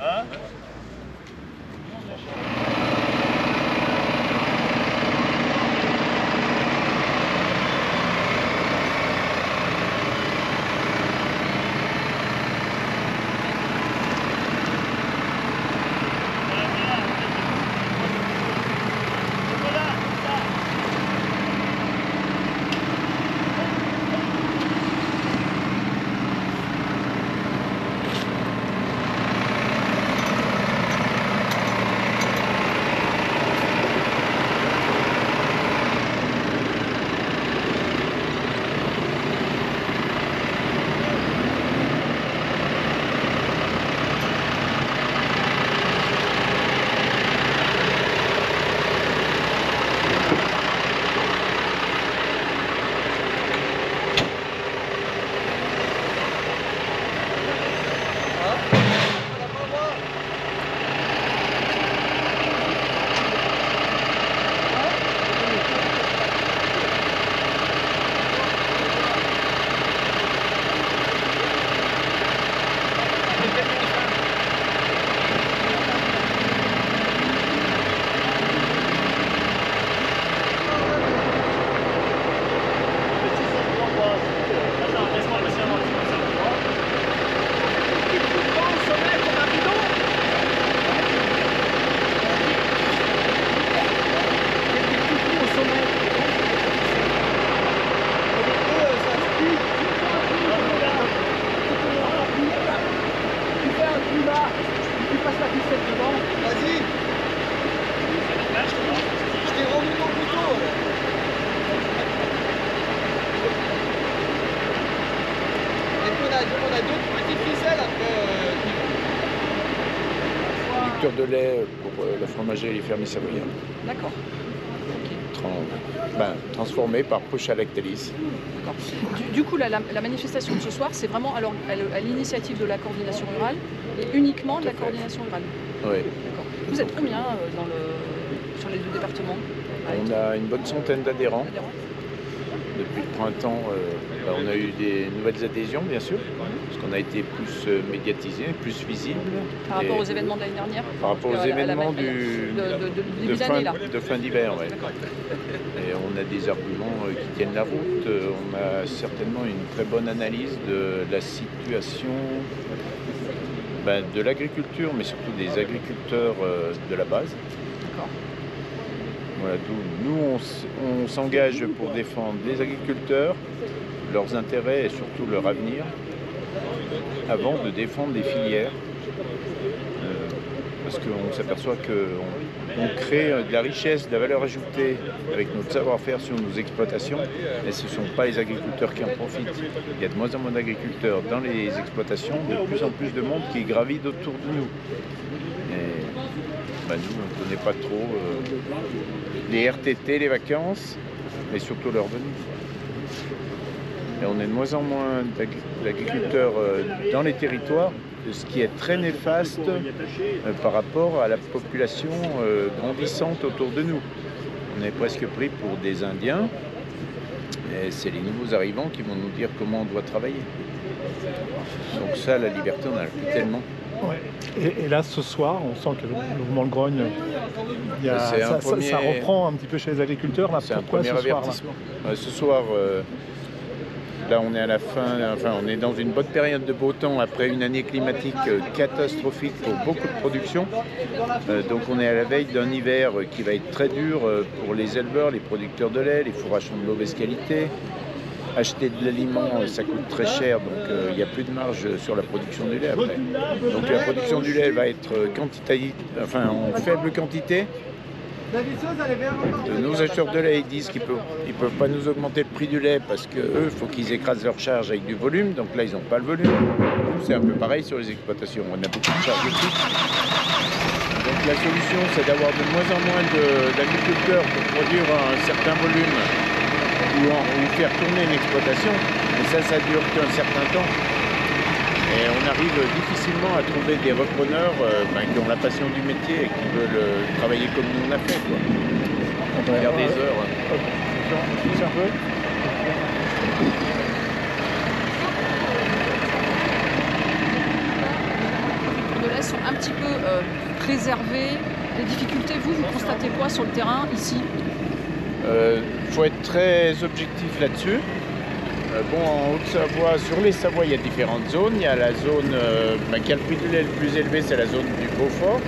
Hein? De lait pour la fromagerie et les fermiers savoyards. D'accord. Transformé par Push à Lactalis. Du coup, la manifestation de ce soir, c'est vraiment alors, à l'initiative de la coordination rurale et uniquement de la coordination rurale. Oui. D'accord. Vous êtes combien sur les deux départements? On a une bonne centaine d'adhérents. Depuis le printemps, on a eu des nouvelles adhésions, bien sûr, parce qu'on a été plus médiatisé, plus visible. Par rapport aux événements de l'année dernière? Par rapport aux événements de fin d'hiver, oui. Et on a des arguments qui tiennent la route. On a certainement une très bonne analyse de la situation de l'agriculture, mais surtout des agriculteurs de la base. D'accord. Voilà, nous, on s'engage pour défendre les agriculteurs, leurs intérêts et surtout leur avenir, avant de défendre les filières. Parce qu'on s'aperçoit qu'on crée de la richesse, de la valeur ajoutée avec notre savoir-faire sur nos exploitations, mais ce ne sont pas les agriculteurs qui en profitent. Il y a de moins en moins d'agriculteurs dans les exploitations, de plus en plus de monde qui gravite autour de nous. Et, nous, on ne connaît pas trop les RTT, les vacances, mais surtout leurs revenus. Et on est de moins en moins d'agriculteurs dans les territoires, ce qui est très néfaste par rapport à la population grandissante autour de nous. On est presque pris pour des Indiens, et c'est les nouveaux arrivants qui vont nous dire comment on doit travailler. Donc ça, la liberté, on n'a plus tellement. Ouais. Et là, ce soir, on sent que le mouvement de grogne, ça reprend un petit peu chez les agriculteurs. Là, pourquoi ce soir là ce soir, là, on est à la fin, on est dans une bonne période de beau temps après une année climatique catastrophique pour beaucoup de production. Donc on est à la veille d'un hiver qui va être très dur pour les éleveurs, les producteurs de lait, les fourrages sont de mauvaise qualité. Acheter de l'aliment, ça coûte très cher, donc il n'y a plus de marge sur la production du lait après. Donc la production du lait va être en faible quantité. Nos acheteurs de lait ils disent qu'ils ne peuvent pas nous augmenter le prix du lait parce qu'eux, il faut qu'ils écrasent leur charge avec du volume, donc là ils n'ont pas le volume. Nous, c'est un peu pareil sur les exploitations, on a beaucoup de charges aussi. Donc la solution, c'est d'avoir de moins en moins d'agriculteurs pour produire un certain volume ou faire tourner une exploitation, et ça dure qu'un certain temps. Et on arrive difficilement à trouver des repreneurs qui ont la passion du métier et qui veulent travailler comme nous on a fait. Faire des heures. Un peu. préserver? Les difficultés, vous constatez quoi sur le terrain, ici? Il faut être très objectif là-dessus. Bon, en Haute-Savoie, sur les Savoies, il y a différentes zones. Il y a la zone qui a le prix du lait le plus élevé, c'est la zone du Beaufort,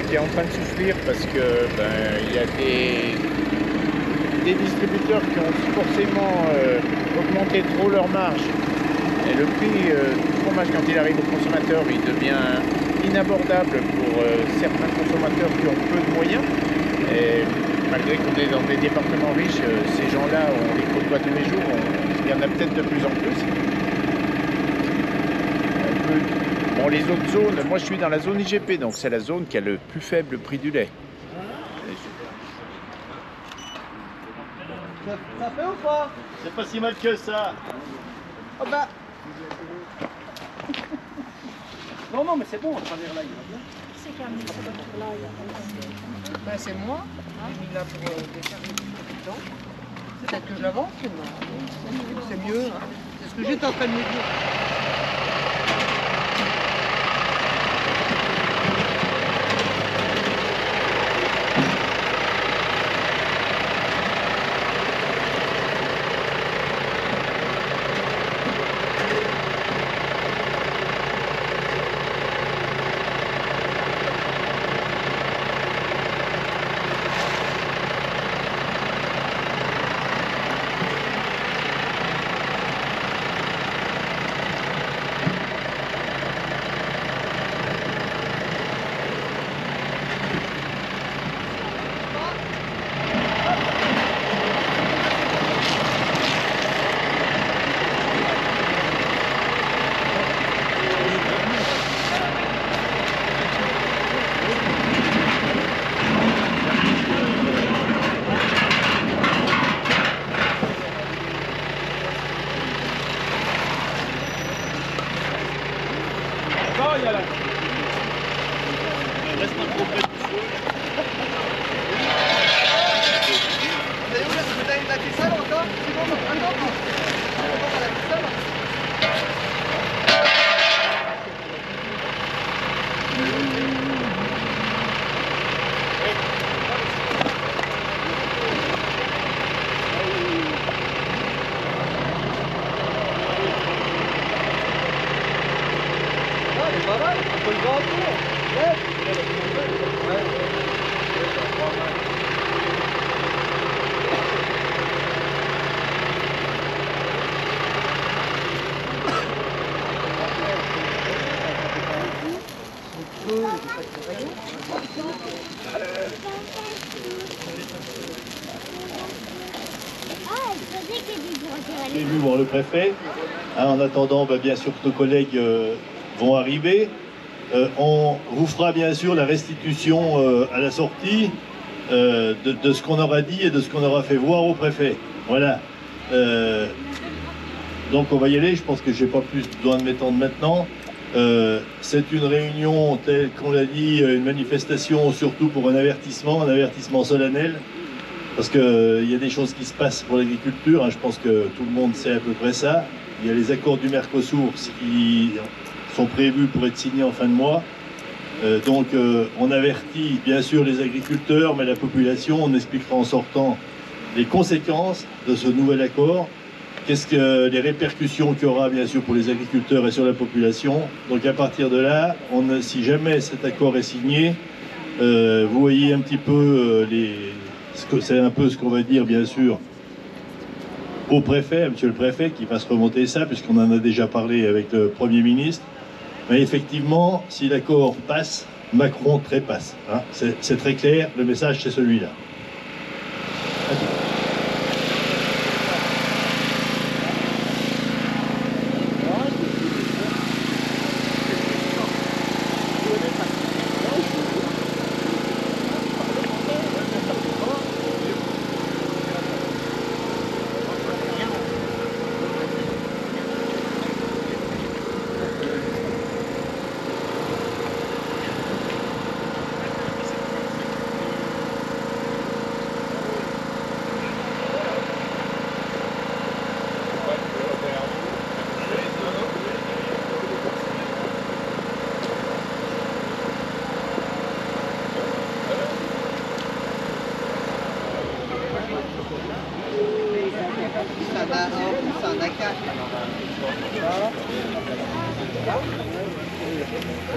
qui est en train de souffrir parce que il y a des distributeurs qui ont forcément augmenté trop leur marge. Et le prix du fromage, quand il arrive au consommateur, il devient inabordable pour certains consommateurs qui ont peu de moyens. Et malgré qu'on est dans des départements riches, ces gens-là, on les côtoie tous les jours, il y en a peut-être de plus en plus. Bon, les autres zones, moi je suis dans la zone IGP, donc c'est la zone qui a le plus faible prix du lait. Ça fait ou pas? C'est pas si mal que ça. Oh bah. Non, non, mais c'est bon, à travers là, il va bien. C'est quand même c'est moi, j'ai mis là pour décharger tout le temps. Peut-être que je l'avance, c'est mieux. Hein. C'est ce que j'étais en train de me dire. J'ai vu voir le préfet. En attendant, bien sûr que nos collègues vont arriver. On vous fera bien sûr la restitution à la sortie de ce qu'on aura dit et de ce qu'on aura fait voir au préfet. Voilà. Donc on va y aller, je pense que je n'ai pas plus besoin de m'étendre maintenant. C'est une réunion telle qu'on l'a dit, une manifestation surtout pour un avertissement solennel. Parce qu'il y a des choses qui se passent pour l'agriculture, hein, je pense que tout le monde sait à peu près ça. Il y a les accords du Mercosur qui sont prévus pour être signés en fin de mois. Donc on avertit bien sûr les agriculteurs, mais la population, on expliquera en sortant les conséquences de ce nouvel accord. Qu'est-ce que les répercussions qu'il y aura bien sûr pour les agriculteurs et sur la population. Donc à partir de là, si jamais cet accord est signé, vous voyez un petit peu c'est un peu ce qu'on va dire bien sûr au préfet, monsieur le préfet, qui va se remonter ça, puisqu'on en a déjà parlé avec le Premier ministre. Mais effectivement, si l'accord passe, Macron trépasse. Hein. C'est très clair, le message c'est celui-là.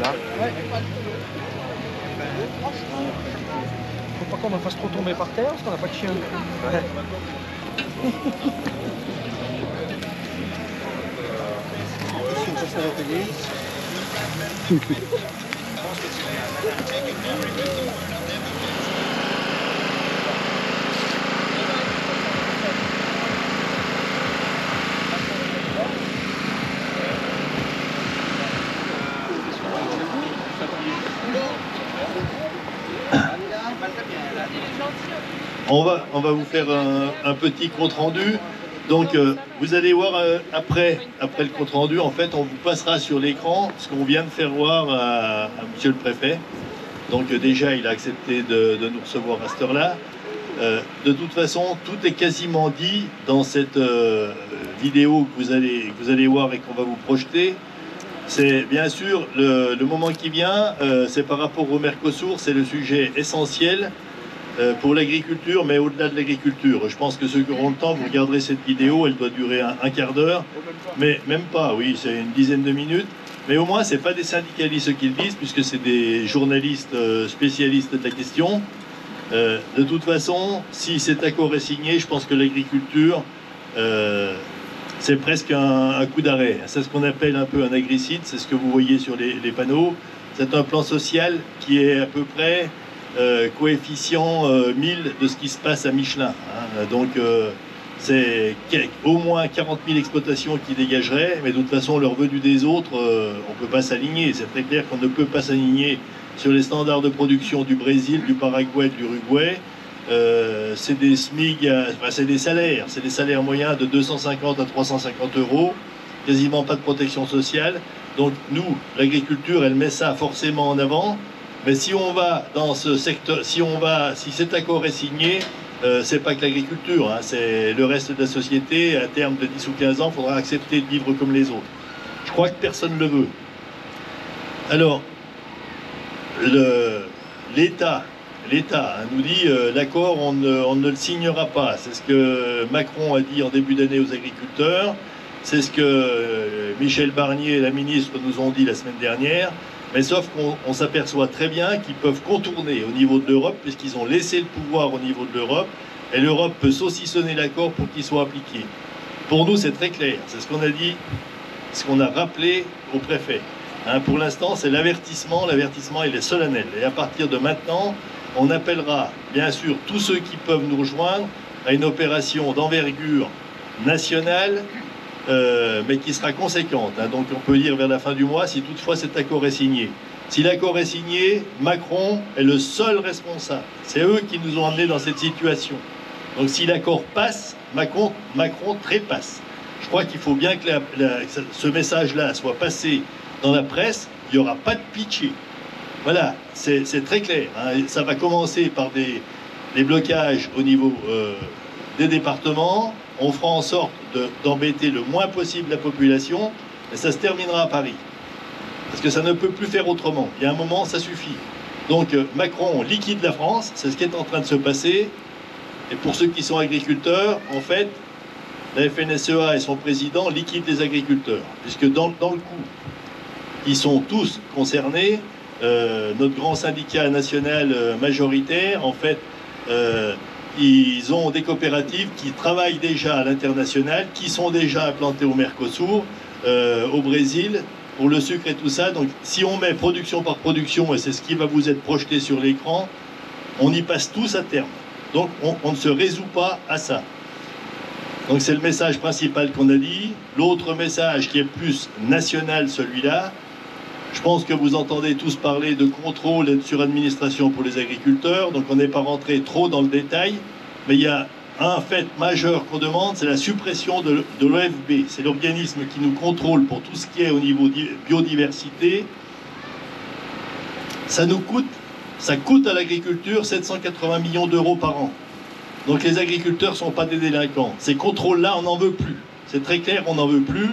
Là. Faut pas qu'on en fasse trop tomber par terre parce qu'on n'a pas de chien. Ouais. On va vous faire un petit compte rendu. Donc vous allez voir après le compte rendu, en fait on vous passera sur l'écran ce qu'on vient de faire voir à monsieur le préfet. Donc déjà il a accepté de nous recevoir à cette heure-là. De toute façon tout est quasiment dit dans cette vidéo que vous allez voir et qu'on va vous projeter. C'est bien sûr le moment qui vient, c'est par rapport au Mercosur, c'est le sujet essentiel pour l'agriculture, mais au-delà de l'agriculture. Je pense que ceux qui auront le temps, vous regarderez cette vidéo, elle doit durer un quart d'heure, mais même pas, oui, c'est une dizaine de minutes. Mais au moins, ce n'est pas des syndicalistes qui le disent, puisque c'est des journalistes spécialistes de la question. De toute façon, si cet accord est signé, je pense que l'agriculture, c'est presque un coup d'arrêt. C'est ce qu'on appelle un peu un agricide, c'est ce que vous voyez sur les panneaux. C'est un plan social qui est à peu près coefficient 1000 de ce qui se passe à Michelin. Hein. Donc c'est au moins 40 000 exploitations qui dégageraient, mais de toute façon le revenu des autres, on ne peut pas s'aligner. C'est très clair qu'on ne peut pas s'aligner sur les standards de production du Brésil, du Paraguay, de l'Uruguay. C'est des SMIG, enfin, c'est des salaires moyens de 250 à 350 euros, quasiment pas de protection sociale. Donc nous, l'agriculture, elle met ça forcément en avant. Mais si on va dans ce secteur, si cet accord est signé, c'est pas que l'agriculture, hein, c'est le reste de la société. À terme de 10 ou 15 ans, il faudra accepter de vivre comme les autres. Je crois que personne ne le veut. Alors, l'État nous dit l'accord, on ne le signera pas. C'est ce que Macron a dit en début d'année aux agriculteurs. C'est ce que Michel Barnier et la ministre nous ont dit la semaine dernière. Mais sauf qu'on s'aperçoit très bien qu'ils peuvent contourner au niveau de l'Europe, puisqu'ils ont laissé le pouvoir au niveau de l'Europe, et l'Europe peut saucissonner l'accord pour qu'il soit appliqué. Pour nous, c'est très clair. C'est ce qu'on a dit, ce qu'on a rappelé au préfet. Hein, pour l'instant, c'est l'avertissement. L'avertissement, il est solennel. Et à partir de maintenant, on appellera, bien sûr, tous ceux qui peuvent nous rejoindre à une opération d'envergure nationale, mais qui sera conséquente. Hein. Donc on peut dire vers la fin du mois si toutefois cet accord est signé. Si l'accord est signé, Macron est le seul responsable. C'est eux qui nous ont amenés dans cette situation. Donc si l'accord passe, Macron trépasse. Je crois qu'il faut bien que ce message-là soit passé dans la presse. Il n'y aura pas de pitié. Voilà, c'est très clair. Hein. Ça va commencer par des blocages au niveau des départements. On fera en sorte d'embêter le moins possible la population, et ça se terminera à Paris. Parce que ça ne peut plus faire autrement. Il y a un moment, ça suffit. Donc Macron liquide la France, c'est ce qui est en train de se passer. Et pour ceux qui sont agriculteurs, en fait, la FNSEA et son président liquident les agriculteurs. Puisque dans le coup, ils sont tous concernés. Notre grand syndicat national majoritaire, en fait, ils ont des coopératives qui travaillent déjà à l'international, qui sont déjà implantées au Mercosur, au Brésil, pour le sucre et tout ça. Donc si on met production par production, et c'est ce qui va vous être projeté sur l'écran, on y passe tous à terme. Donc on ne se résout pas à ça. Donc c'est le message principal qu'on a dit. L'autre message qui est plus national, celui-là, je pense que vous entendez tous parler de contrôle et de suradministration pour les agriculteurs, donc on n'est pas rentré trop dans le détail, mais il y a un fait majeur qu'on demande, c'est la suppression de l'OFB. C'est l'organisme qui nous contrôle pour tout ce qui est au niveau biodiversité. Ça coûte à l'agriculture 780 millions d'euros par an. Donc les agriculteurs ne sont pas des délinquants. Ces contrôles-là, on n'en veut plus. C'est très clair, on n'en veut plus.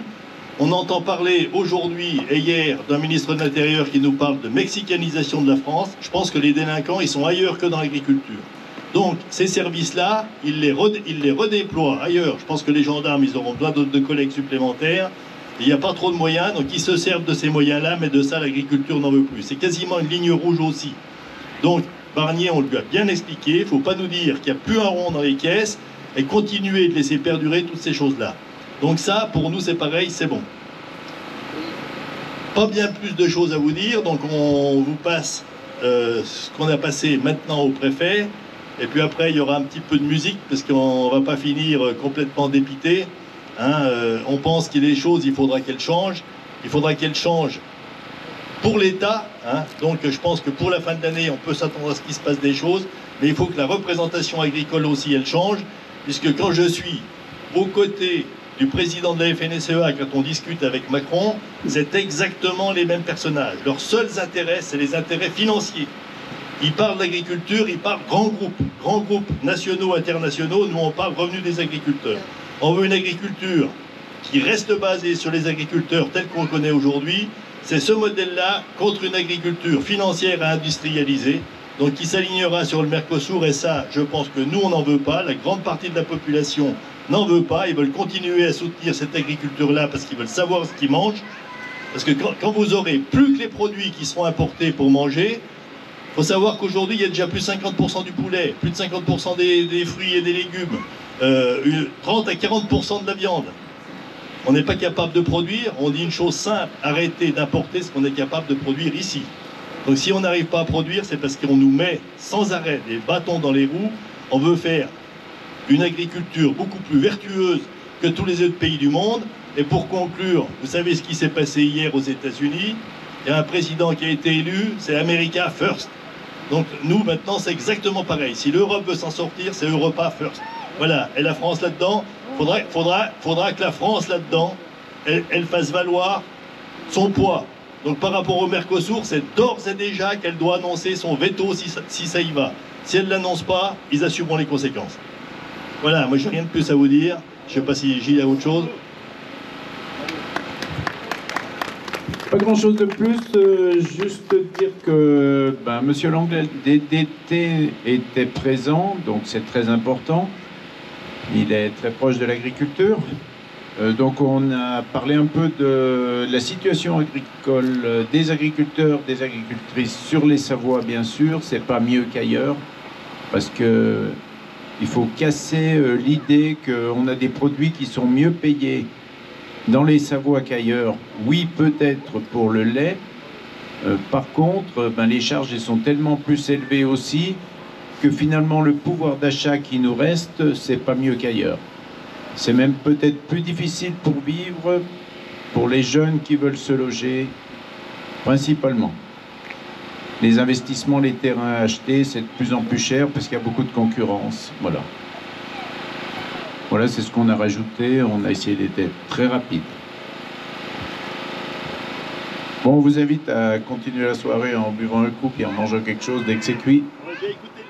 On entend parler aujourd'hui et hier d'un ministre de l'Intérieur qui nous parle de mexicanisation de la France. Je pense que les délinquants, ils sont ailleurs que dans l'agriculture. Donc ces services-là, ils les redéploient ailleurs. Je pense que les gendarmes, ils auront besoin de collègues supplémentaires. Il n'y a pas trop de moyens, donc ils se servent de ces moyens-là, mais de ça, l'agriculture n'en veut plus. C'est quasiment une ligne rouge aussi. Donc, Barnier, on lui a bien expliqué, il ne faut pas nous dire qu'il n'y a plus un rond dans les caisses et continuer de laisser perdurer toutes ces choses-là. Donc ça, pour nous, c'est pareil, c'est bon. Pas bien plus de choses à vous dire, donc on vous passe ce qu'on a passé maintenant au préfet, et puis après il y aura un petit peu de musique, parce qu'on ne va pas finir complètement dépité. Hein, on pense qu'il y a des choses, il faudra qu'elles changent. Il faudra qu'elles changent pour l'État. Hein, donc je pense que pour la fin de l'année, on peut s'attendre à ce qu'il se passe des choses, mais il faut que la représentation agricole aussi, elle change, puisque quand je suis aux côtés du président de la FNSEA, quand on discute avec Macron, c'est exactement les mêmes personnages. Leurs seuls intérêts, c'est les intérêts financiers. Ils parlent d'agriculture, ils parlent grands groupes nationaux, internationaux. Nous, on parle revenu des agriculteurs. On veut une agriculture qui reste basée sur les agriculteurs tels qu'on le connaît aujourd'hui. C'est ce modèle-là contre une agriculture financière et industrialisée, donc qui s'alignera sur le Mercosur. Et ça, je pense que nous, on n'en veut pas. La grande partie de la population n'en veut pas. Ils veulent continuer à soutenir cette agriculture-là parce qu'ils veulent savoir ce qu'ils mangent. Parce que quand vous aurez plus que les produits qui seront importés pour manger, il faut savoir qu'aujourd'hui, il y a déjà plus de 50% du poulet, plus de 50% des fruits et des légumes, 30 à 40% de la viande. On n'est pas capable de produire. On dit une chose simple, arrêtez d'importer ce qu'on est capable de produire ici. Donc si on n'arrive pas à produire, c'est parce qu'on nous met sans arrêt des bâtons dans les roues. On veut faire une agriculture beaucoup plus vertueuse que tous les autres pays du monde. Et pour conclure, vous savez ce qui s'est passé hier aux États-Unis. Il y a un président qui a été élu, c'est America First. Donc nous, maintenant, c'est exactement pareil. Si l'Europe veut s'en sortir, c'est Europa First. Voilà, et la France là-dedans, faudra que la France là-dedans, elle fasse valoir son poids. Donc par rapport au Mercosur, c'est d'ores et déjà qu'elle doit annoncer son veto si ça y va. Si elle ne l'annonce pas, ils assumeront les conséquences. Voilà, moi j'ai rien de plus à vous dire. Je ne sais pas si Gilles a autre chose. Pas grand-chose de plus, juste dire que Monsieur Langlais, DDT était présent, donc c'est très important. Il est très proche de l'agriculture. Donc on a parlé un peu de la situation agricole des agriculteurs, des agricultrices sur les Savoies, bien sûr. C'est pas mieux qu'ailleurs, parce que il faut casser l'idée qu'on a des produits qui sont mieux payés dans les Savoies qu'ailleurs. Oui, peut-être pour le lait. Par contre, les charges sont tellement plus élevées aussi que finalement le pouvoir d'achat qui nous reste, c'est pas mieux qu'ailleurs. C'est même peut-être plus difficile pour vivre pour les jeunes qui veulent se loger, principalement. Les investissements, les terrains à acheter, c'est de plus en plus cher parce qu'il y a beaucoup de concurrence. Voilà. Voilà, c'est ce qu'on a rajouté. On a essayé d'être très rapide. Bon, on vous invite à continuer la soirée en buvant un coup et en mangeant quelque chose dès que c'est cuit. On va bien écouter.